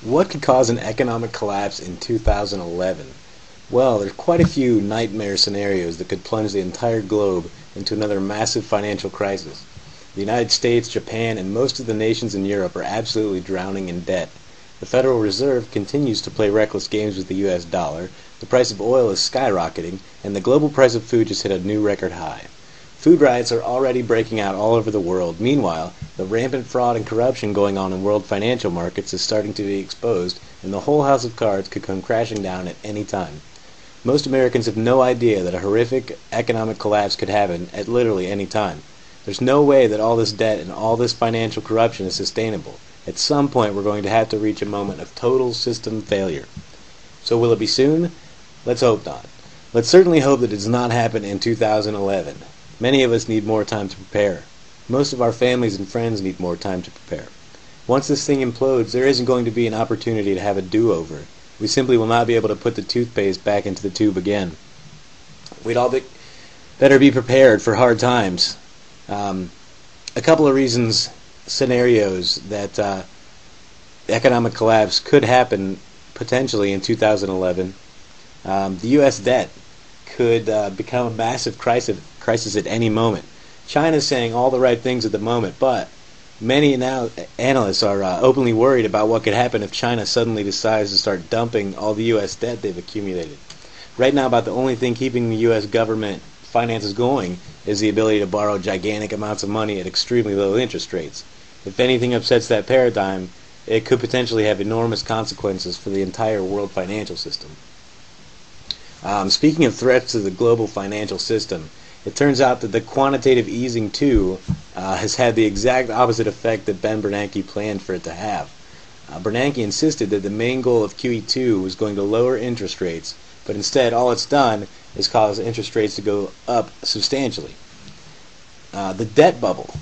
What could cause an economic collapse in 2011? Well, there's quite a few nightmare scenarios that could plunge the entire globe into another massive financial crisis. The United States, Japan, and most of the nations in Europe are absolutely drowning in debt. The Federal Reserve continues to play reckless games with the US dollar, the price of oil is skyrocketing, and the global price of food just hit a new record high. Food riots are already breaking out all over the world. Meanwhile, the rampant fraud and corruption going on in world financial markets is starting to be exposed, and the whole house of cards could come crashing down at any time. Most Americans have no idea that a horrific economic collapse could happen at literally any time. There's no way that all this debt and all this financial corruption is sustainable. At some point, we're going to have to reach a moment of total system failure. So will it be soon? Let's hope not. Let's certainly hope that it does not happen in 2011. Many of us need more time to prepare. Most of our families and friends need more time to prepare. Once this thing implodes, there isn't going to be an opportunity to have a do-over. We simply will not be able to put the toothpaste back into the tube again. We'd all better be prepared for hard times. A couple of reasons, scenarios that economic collapse could happen potentially in 2011. The U.S. debt could become a massive crisis at any moment. China's saying all the right things at the moment, but many now analysts are openly worried about what could happen if China suddenly decides to start dumping all the U.S. debt they've accumulated. Right now, about the only thing keeping the U.S. government finances going is the ability to borrow gigantic amounts of money at extremely low interest rates. If anything upsets that paradigm, it could potentially have enormous consequences for the entire world financial system. Speaking of threats to the global financial system, it turns out that the quantitative easing 2 has had the exact opposite effect that Ben Bernanke planned for it to have. Bernanke insisted that the main goal of QE2 was going to lower interest rates, but instead all it's done is cause interest rates to go up substantially. The debt bubble,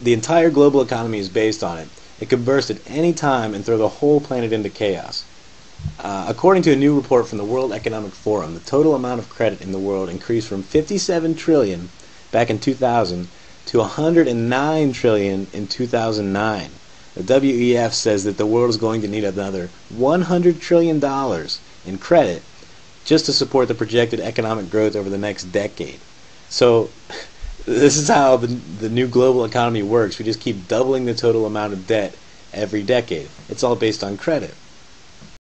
the entire global economy is based on it. It could burst at any time and throw the whole planet into chaos. According to a new report from the World Economic Forum, the total amount of credit in the world increased from 57 trillion back in 2000 to 109 trillion in 2009. The WEF says that the world is going to need another $100 trillion in credit just to support the projected economic growth over the next decade. So this is how the new global economy works. We just keep doubling the total amount of debt every decade. It's all based on credit.